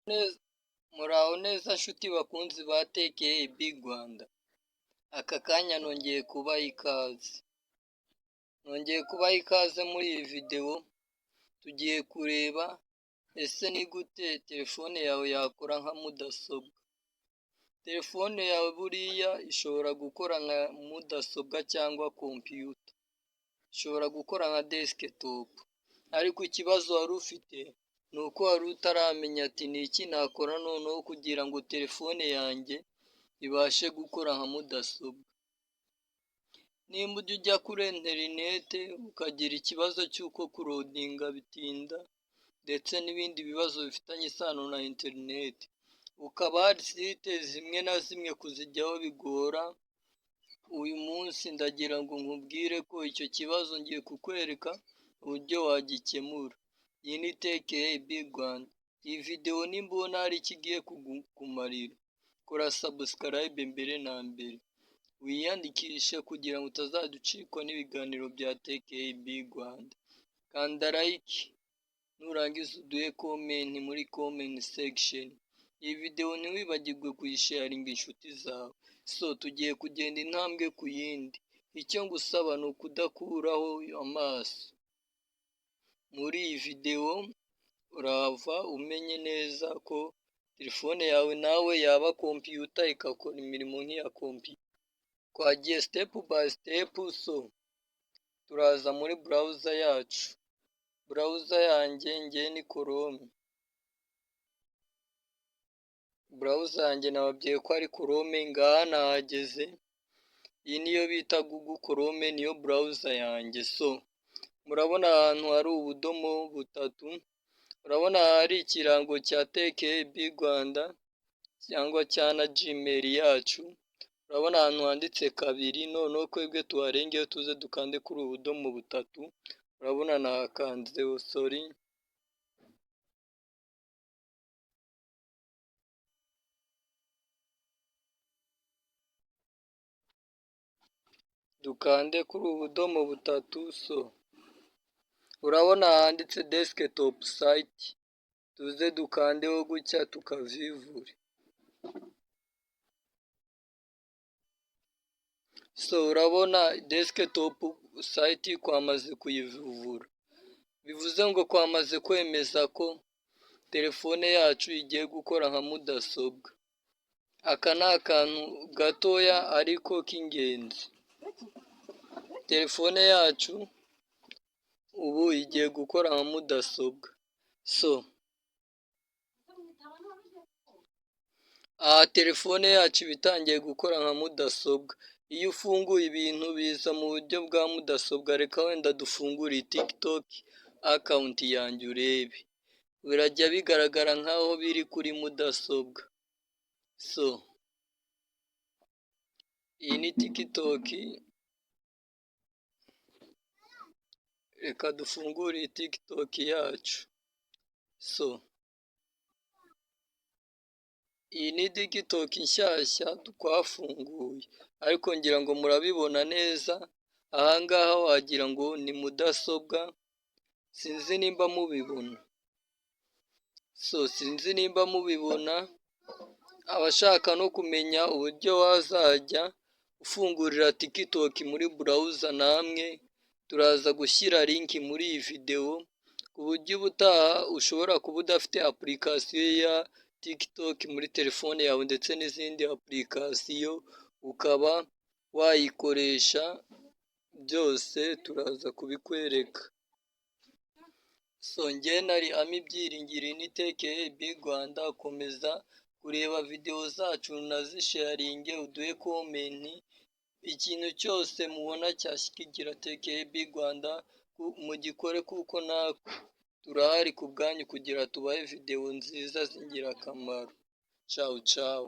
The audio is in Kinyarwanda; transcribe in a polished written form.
neza muraho neza nshuti bakunzi ba TKB Rwanda. Aka kanya nongeye kubaha ikaze muri iyi videwo. Tugiye kureba ese ni gute telefone yawe yakora nka mudasobwa. Telefone yawe buriya ishobora gukora nka mudasobwa cyangwa kompiyuta, ishobora gukora nka desktop, ariko ikibazo wari ufite ni uko wari utaramenya ati ni iki nakora noneho kugira ngo telefone yanjye ibashe gukora nka mudasobwa. Nimba ujya kuri interinete ukagira ikibazo cy'uko kurodinga bitinda ndetse n'ibindi bibazo bifitanye isano na interinete, ukaba hari site zimwe na zimwe kuzijyaho bigora, uyu munsi ndagira ngo nkubwire ko icyo kibazo ngiye kukwereka uburyo wagikemura. Iyi ni TKB Rwanda. Iyi videwo nimbona hari icyo igiye kukumarira, kora subscribe mbere na mbere, wiyandikishe kugira ngo utazajya ucikwa n'ibiganiro bya TKB Rwanda. Kanda like, nurangiza uduhe comment muri comment section. Iyi videwo ntiwibagirwe kuyisharinga inshuti zawe. Tugiye kugenda intambwe ku yindi. Icyo ngusaba ni ukudakuraho amaso. Muri iyi videwo urava umenye neza ko telefone yawe nawe yaba kompiyuta igakora imirimo nk'iya kompiyuta. Twagiye step by step, turaza muri browser yacu. Browser yanjye ni Chrome. Browser yanjye nababwiye ko ari Chrome, ngaha nahageze. Iyi niyo bita Google Chrome, niyo browser yanjye. Murabona ahantu hari ubudomo butatu, urabona hari ikirango cya TKB Rwanda cyangwa cya na Gmail yacu. Urabona ahantu handitse kabiri, noneho twebwe tuharengeho tuze dukande kuri ubu budomo butatu. Urabona nahakanzeho, dukande kuri ubu budomo butatu. Urabona handitse desktop site, tuze dukandeho gutya tukavivure. Urabona desktop site twamaze kuyivuvura, bivuze ngo twamaze kwemeza ko telefone yacu igiye gukora nka mudasobwa. Aka ni akantu gatoya ariko k'ingenzi. Telefone yacu ubu igiye gukora nka mudasobwa. Telefone yacu iba itangiye gukora nka mudasobwa. Iyo ufunguye ibintu biza mu buryo bwa mudasobwa. Reka wenda dufungure TikTok account yanjye urebe, birajya bigaragara nkaho biri kuri mudasobwa. Iyi ni TikTok. Reka dufungure TikTok yacu. Iyi ni TikTok nshyashya twafunguye, ariko ngira ngo murabibona neza. Ahangaha wagira ngo ni mudasobwa, sinzi nimba mubibona. Sinzi nimba mubibona. Abashaka no kumenya uburyo wazajya ufungurira TikTok muri browser, namwe turaza gushyira link muri iyi videwo, ku buryo ubutaha ushobora kuba udafite application ya TikTok muri telefone yawe ndetse n'izindi application ukaba wayikoresha. Byose turaza kubikwereka. Njye nari Ami Byiringiro, ni TKB Rwanda. Komeza kureba videwo zacu, unazisharinge, uduhe comment. Ikintu cyose mubona cyashyigikiye TKB Rwanda mugikore, kuko natwe turahari ku bwanyu kugira tubahe videwo nziza z'ingirakamaro. Ciao ciao.